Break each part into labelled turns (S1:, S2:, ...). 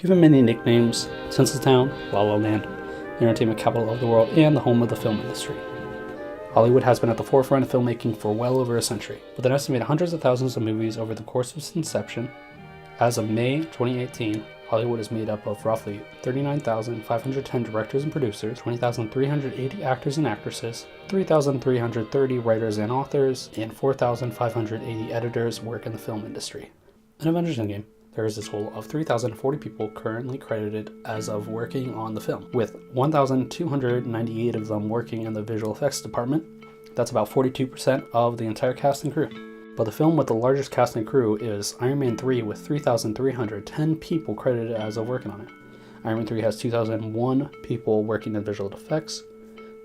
S1: Given many nicknames, Tinseltown, La La Land, the entertainment capital of the world, and the home of the film industry, Hollywood has been at the forefront of filmmaking for well over a century, with an estimated hundreds of thousands of movies over the course of its inception. As of May 2018, Hollywood is made up of roughly 39,510 directors and producers, 20,380 actors and actresses, 3,330 writers and authors, and 4,580 editors work in the film industry. In Avengers Endgame, there is a total of 3,040 people currently credited as of working on the film, with 1,298 of them working in the visual effects department. That's about 42% of the entire cast and crew. But the film with the largest cast and crew is Iron Man 3 with 3,310 people credited as of working on it. Iron Man 3 has 2,001 people working in visual effects,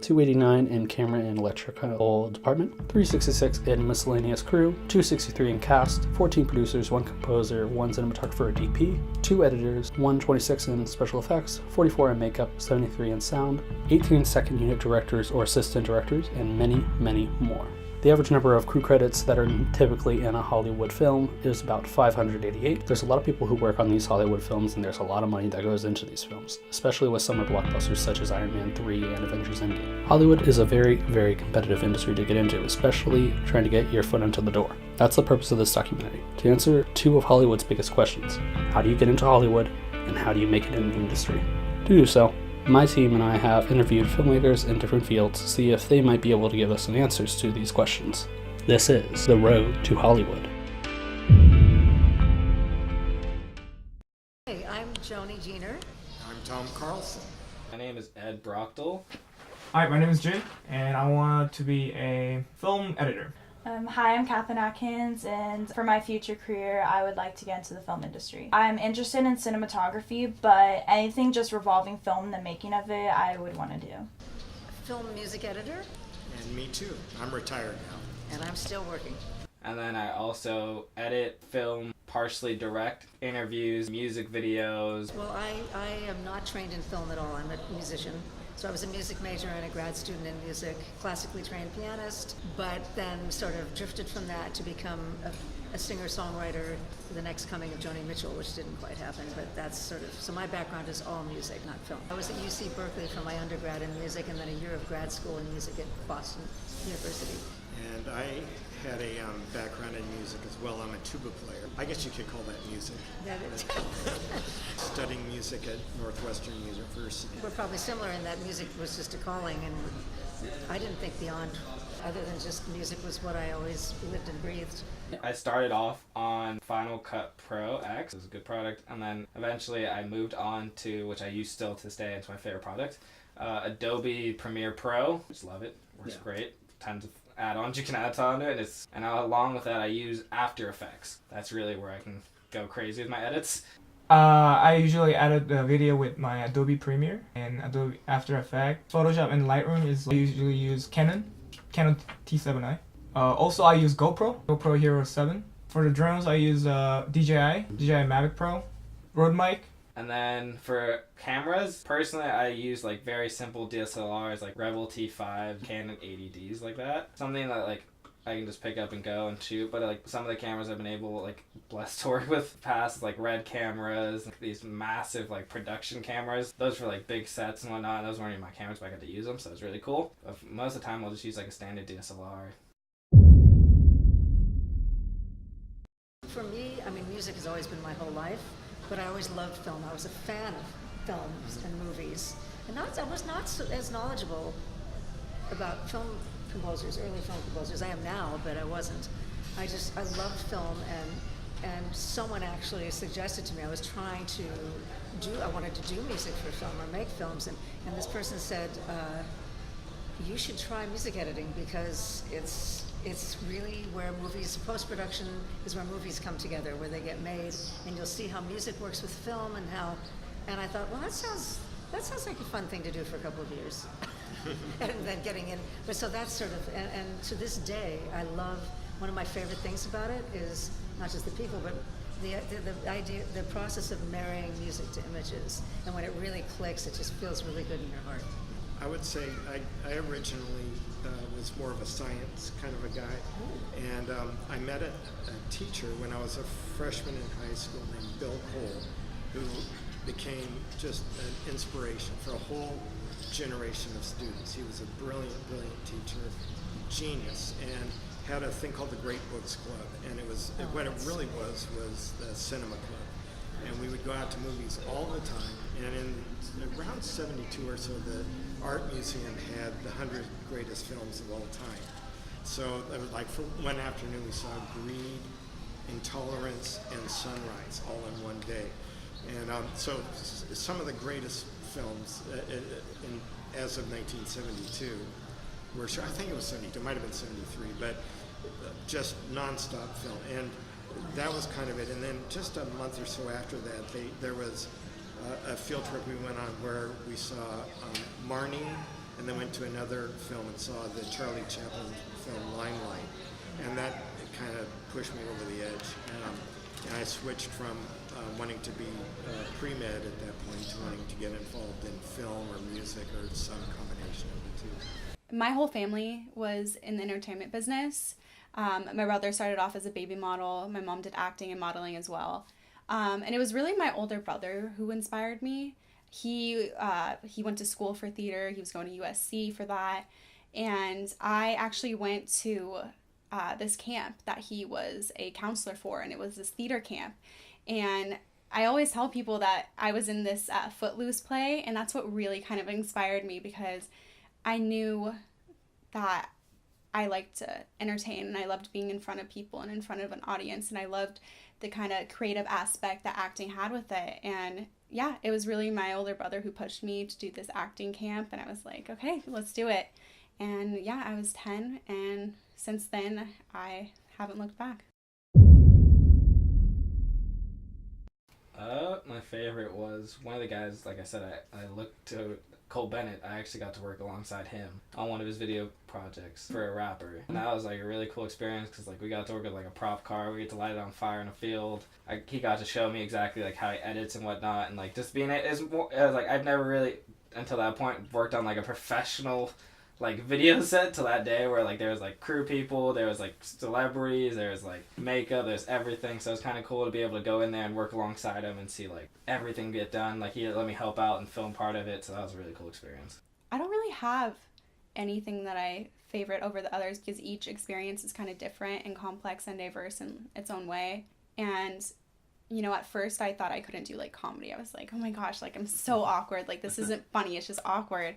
S1: 289 in camera and electrical department, 366 in miscellaneous crew, 263 in cast, 14 producers, 1 composer, 1 cinematographer or DP, 2 editors, 126 in special effects, 44 in makeup, 73 in sound, 18 second unit directors or assistant directors, and many, many more. The average number of crew credits that are typically in a Hollywood film is about 588. There's a lot of people who work on these Hollywood films, and there's a lot of money that goes into these films, especially with summer blockbusters such as Iron Man 3 and Avengers Endgame. Hollywood is a very, very competitive industry to get into, especially trying to get your foot into the door. That's the purpose of this documentary, to answer 2 of Hollywood's biggest questions. How do you get into Hollywood, and how do you make it in the industry? To do so, my team and I have interviewed filmmakers in different fields to see if they might be able to give us some answers to these questions. This is The Road to Hollywood.
S2: Hey, I'm Joanie Diener.
S3: I'm Tom Carlson.
S4: My name is Ed Brachtl.
S5: Hi, my name is Jin, and I want to be a film editor.
S6: Hi, I'm Catherine Atkins, and for my future career, I would like to get into the film industry. I'm interested in cinematography, but anything just revolving film, the making of it, I would want to do.
S2: Film music editor.
S3: And me too. I'm retired now.
S2: And I'm still working.
S4: And then I also edit, film, partially direct interviews, music videos.
S2: Well, I am not trained in film at all. I'm a musician. So I was a music major and a grad student in music, classically trained pianist, but then sort of drifted from that to become a singer-songwriter for the next coming of Joni Mitchell, which didn't quite happen, but that's sort of, so my background is all music, not film. I was at UC Berkeley for my undergrad in music and then a year of grad school in music at Boston University.
S3: And I had a background in music as well. I'm a tuba player. I guess you could call that music.
S2: That is.
S3: Studying music at Northwestern University.
S2: We're probably similar in that music was just a calling, and I didn't think beyond, other than just music was what I always lived and breathed.
S4: I started off on Final Cut Pro X. It was a good product. And then eventually I moved on to, which I use still to this day, it's my favorite product, Adobe Premiere Pro. Just love it. Works great. Tons of add-ons you can add on it, and along with that I use After Effects. That's really where I can go crazy with my edits.
S5: I usually edit the video with my Adobe Premiere and Adobe After Effects. Photoshop and Lightroom I usually use Canon T7i. Also I use GoPro Hero 7. For the drones I use DJI Mavic Pro, Rode mic.
S4: And then for cameras, personally I use like very simple DSLRs like Rebel T5, Canon 80Ds like that. Something that like I can just pick up and go and shoot, but like some of the cameras I've been able, like blessed to work with past, like Red cameras, these massive like production cameras. Those for like big sets and whatnot. Those weren't even my cameras, but I got to use them, so it's really cool. But most of the time I'll just use like a standard DSLR.
S2: For me, I mean, music has always been my whole life, but I always loved film. I was a fan of films and movies. And I was not as knowledgeable about film composers, early film composers. I am now, but I wasn't. I loved film, and someone actually suggested to me, I was trying to I wanted to do music for film or make films, and this person said, you should try music editing because it's really where movies, post-production is where movies come together, where they get made, and you'll see how music works with film and I thought, well, that sounds like a fun thing to do for a couple of years. And then getting in, but so that's sort of, and to this day, I love, one of my favorite things about it is not just the people, but the idea, the process of marrying music to images, and when it really clicks, it just feels really good in your heart.
S3: I would say I originally was more of a science kind of a guy, and I met a teacher when I was a freshman in high school named Bill Cole, who became just an inspiration for a whole generation of students. He was a brilliant, brilliant teacher, genius, and had a thing called the Great Books Club, and what it really was the cinema club. And we would go out to movies all the time, and in around 72 or so, the Art Museum had the 100 greatest films of all time. So it was like for one afternoon we saw Greed, Intolerance, and Sunrise all in one day. And so some of the greatest films as of 1972 were, I think it was 72, it might have been 73, but just nonstop film. And that was kind of it. And then just a month or so after that, there was a field trip we went on where we saw Marnie, and then went to another film and saw the Charlie Chaplin film Limelight. And that kind of pushed me over the edge. And I switched from wanting to be pre-med at that point to wanting to get involved in film or music or some combination of the two.
S7: My whole family was in the entertainment business. My brother started off as a baby model. My mom did acting and modeling as well. And it was really my older brother who inspired me. He went to school for theater. He was going to USC for that. And I actually went to this camp that he was a counselor for, and it was this theater camp. And I always tell people that I was in this Footloose play, and that's what really kind of inspired me, because I knew that I liked to entertain, and I loved being in front of people and in front of an audience, and I loved the kind of creative aspect that acting had with it. And yeah, it was really my older brother who pushed me to do this acting camp, and I was like, okay, let's do it. And yeah, I was 10, and since then I haven't looked back.
S4: My favorite was one of the guys, like I said, I looked to Cole Bennett. I actually got to work alongside him on one of his video projects for a rapper. And that was like a really cool experience, because like we got to work with like a prop car. We get to light it on fire in a field. He got to show me exactly like how he edits and whatnot, and like just being it was like I've never really until that point worked on like a professional like video set till that day, where like there was like crew people, there was like celebrities, there was like makeup, there's everything. So it's kind of cool to be able to go in there and work alongside him and see like everything get done. Like he let me help out and film part of it, so that was a really cool experience.
S7: I don't really have anything that I favorite over the others, because each experience is kind of different and complex and diverse in its own way. And you know, at first I thought I couldn't do like comedy. I was like, oh my gosh, like I'm so awkward, like this isn't funny, it's just awkward.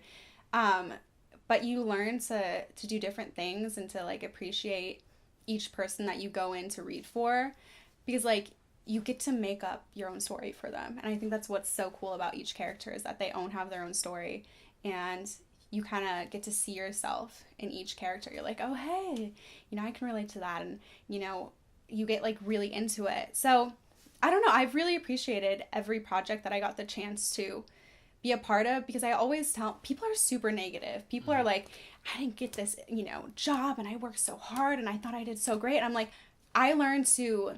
S7: But you learn to do different things and to like appreciate each person that you go in to read for, because like you get to make up your own story for them. And I think that's what's so cool about each character, is that they have their own story, and you kind of get to see yourself in each character. You're like, oh hey, you know, I can relate to that, and you know, you get like really into it. So I don't know, I've really appreciated every project that I got the chance to be a part of, because I always tell people are super negative. People are like, I didn't get this, you know, job, and I worked so hard, and I thought I did so great. And I'm like, I learned to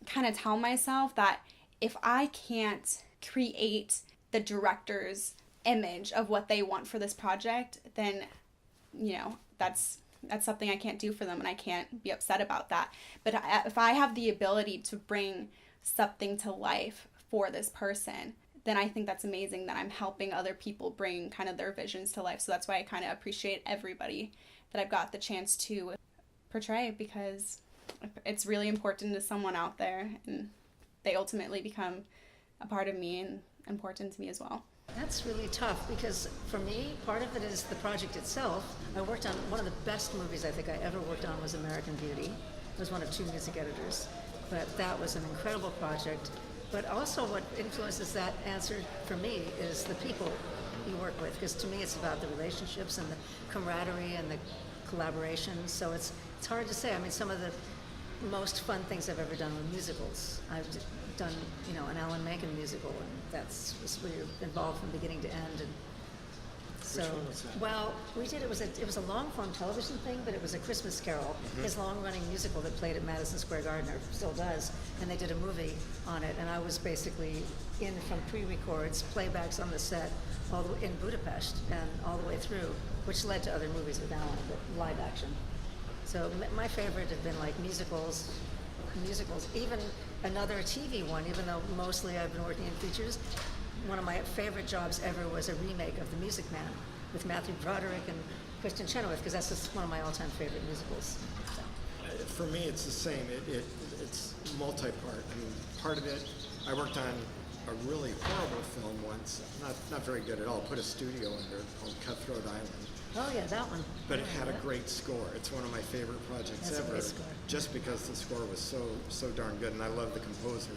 S7: kind of tell myself that if I can't create the director's image of what they want for this project, then, you know, that's something I can't do for them, and I can't be upset about that. But if I have the ability to bring something to life for this person, then I think that's amazing that I'm helping other people bring kind of their visions to life. So that's why I kind of appreciate everybody that I've got the chance to portray, because it's really important to someone out there, and they ultimately become a part of me and important to me as well.
S2: That's really tough, because for me, part of it is the project itself. I worked on one of the best movies I think I ever worked on was American Beauty. I was one of 2 music editors, but that was an incredible project. But also what influences that answer for me is the people you work with, because to me it's about the relationships and the camaraderie and the collaboration. So it's hard to say. I mean, some of the most fun things I've ever done were musicals. I've done, you know, an Alan Menken musical, and that's where you're involved from beginning to end. And so,
S3: which one was that?
S2: Well, we did. It was a long-form television thing, but it was a Christmas Carol, his long-running musical that played at Madison Square Garden, or still does, and they did a movie on it. And I was basically in from pre-records, playbacks on the set, all the way in Budapest, and all the way through, which led to other movies with Alan, but live action. So my favorite have been like musicals, even another TV one. Even though mostly I've been working in features, one of my favorite jobs ever was a remake of The Music Man with Matthew Broderick and Kristen Chenoweth, because that's just one of my all-time favorite musicals. So.
S3: For me, it's the same. It's multi-part. I mean, part of it, I worked on a really horrible film once, not very good at all. Put a studio under it called Cutthroat Island.
S2: Oh yeah, that one.
S3: But it had a great score. It's one of my favorite projects
S2: That's
S3: ever.
S2: a great score.
S3: Just because the score was so darn good, and I love the composer.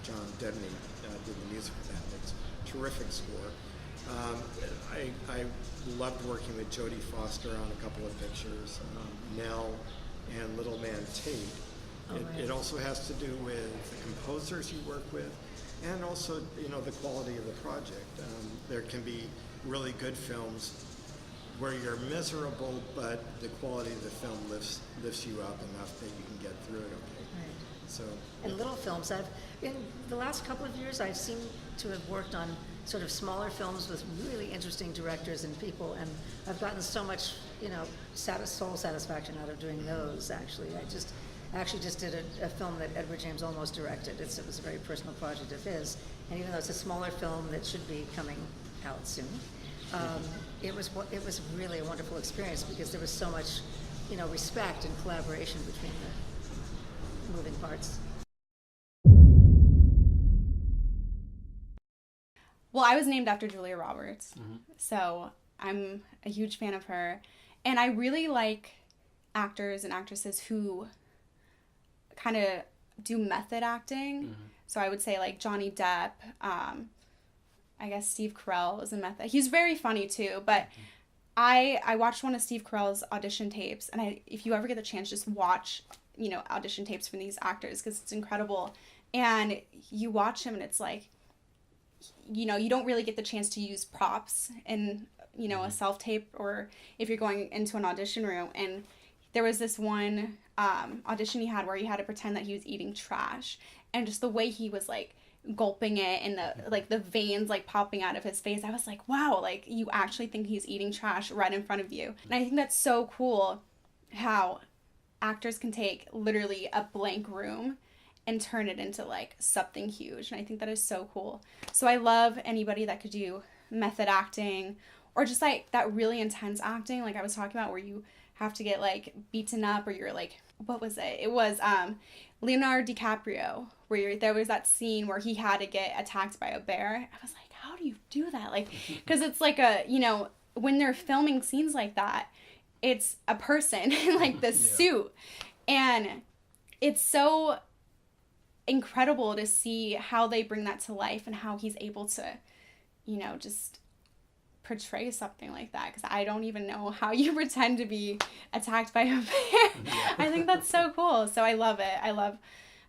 S3: John Debney did the music for that. It's a terrific score. I loved working with Jodie Foster on a couple of pictures, Nell and Little Man Tate. It also has to do with the composers you work with, and also the quality of the project. There can be really good films where you're miserable, but the quality of the film lifts you up enough that you can get through it. Okay.
S2: Right.
S3: So.
S2: And little films, in the last couple of years, I seem to have worked on sort of smaller films with really interesting directors and people, and I've gotten so much, soul satisfaction out of doing those. Actually, I actually just did a film that Edward James Olmos directed. It was a very personal project of his, and even though it's a smaller film that should be coming out soon, it was really a wonderful experience because there was so much, respect and collaboration between the moving parts.
S7: Well, I was named after Julia Roberts, so I'm a huge fan of her. And I really like actors and actresses who kind of do method acting. So I would say like Johnny Depp, I guess Steve Carell is a method. He's very funny too, but I watched one of Steve Carell's audition tapes, and if you ever get the chance, just watch, audition tapes from these actors because it's incredible. And you watch him and it's like, you don't really get the chance to use props in, a self-tape or if you're going into an audition room. And there was this one audition he had where he had to pretend that he was eating trash. And just the way he was, like, gulping it and the veins, like, popping out of his face, I was like, wow, like, you actually think he's eating trash right in front of you. And I think that's so cool how actors can take literally a blank room and turn it into like something huge. And I think that is so cool. So I love anybody that could do method acting or just like that really intense acting like I was talking about where you have to get like beaten up or you're like, what was it? It was Leonardo DiCaprio where there was that scene where he had to get attacked by a bear. I was like, how do you do that? Like, because it's like when they're filming scenes like that, it's a person in like the suit. And it's so incredible to see how they bring that to life and how he's able to, just portray something like that. Because I don't even know how you pretend to be attacked by a bear. I think that's so cool. So I love it. I love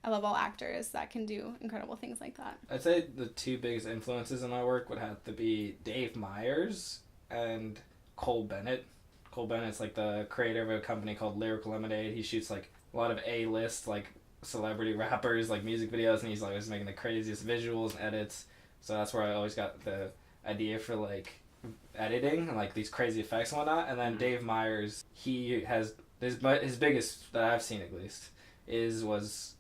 S7: all actors that can do incredible things like that.
S4: I'd say the two biggest influences in my work would have to be Dave Meyers and Cole Bennett. Cole Bennett's like the creator of a company called Lyrical Lemonade. He shoots like a lot of A-list like celebrity rappers like music videos, and he's always making the craziest visuals and edits. So that's where I always got the idea for like editing and like these crazy effects and whatnot. And then Dave Meyers, he has his biggest that I've seen at least was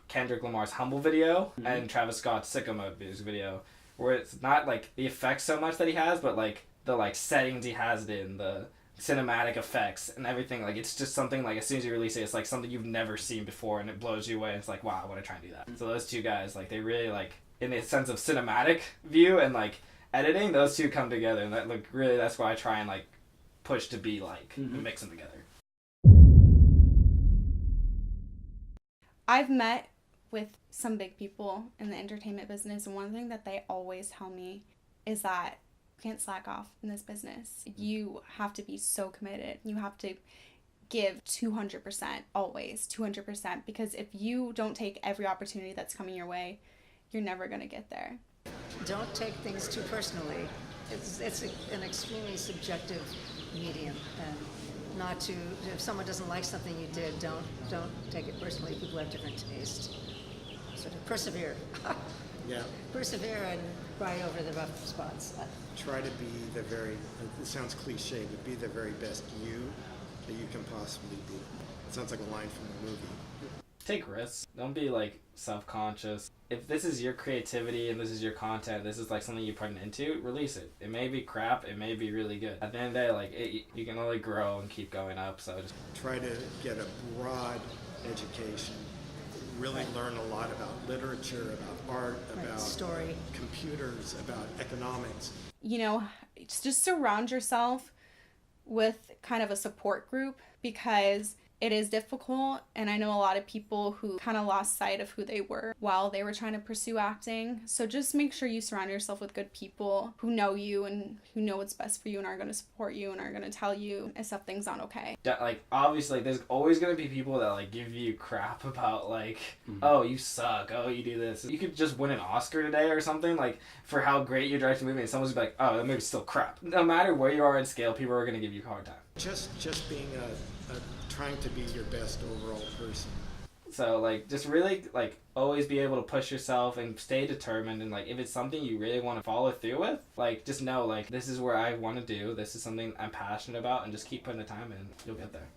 S4: Kendrick Lamar's Humble video and Travis Scott's SICKO music video, where it's not like the effects so much that he has, but like the like settings he has it in, the cinematic effects and everything. Like it's just something like as soon as you release it, it's like something you've never seen before and it blows you away. It's like, wow, I want to try and do that. So those two guys, like they really like in the sense of cinematic view and like editing, those two come together, and that like really that's why I try and like push to be like mix them together.
S7: I've met with some big people in the entertainment business, and one thing that they always tell me is that you can't slack off in this business. You have to be so committed. You have to give 200%, always 200%, because if you don't take every opportunity that's coming your way, you're never going to get there.
S2: Don't take things too personally. It's an extremely subjective medium, and not to, if someone doesn't like something you did, don't take it personally. People have different tastes. Sort of persevere.
S3: Yeah. Persevere
S2: and ride over the rough spots.
S3: Try to be the very, it sounds cliche, but be the very best you that you can possibly be. It sounds like a line from a movie.
S4: take risks. Don't be like self-conscious. If this is your creativity and this is your content, this is like something you're putting into, release it. It may be crap, it may be really good. At the end of the day, like you can only grow and keep going up. So just
S3: try to get a broad education. Really learn a lot about literature, about art, about
S2: story,
S3: computers, about economics.
S7: You know, just surround yourself with kind of a support group, because it is difficult, and I know a lot of people who kind of lost sight of who they were while they were trying to pursue acting. So just make sure you surround yourself with good people who know you and who know what's best for you and are going to support you and are going to tell you if something's not okay.
S4: like obviously there's always going to be people that like give you crap about like oh you suck, oh you do this. You could just win an Oscar today or something like for how great you directed a movie, and someone's like, oh that movie's still crap. No matter where you are in scale, people are going to give you a hard time.
S3: Just being trying to be your best overall person.
S4: So like just really like always be able to push yourself and stay determined, and like if it's something you really want to follow through with, like just know like this is where I want to do, this is something I'm passionate about, and just keep putting the time in, you'll get there.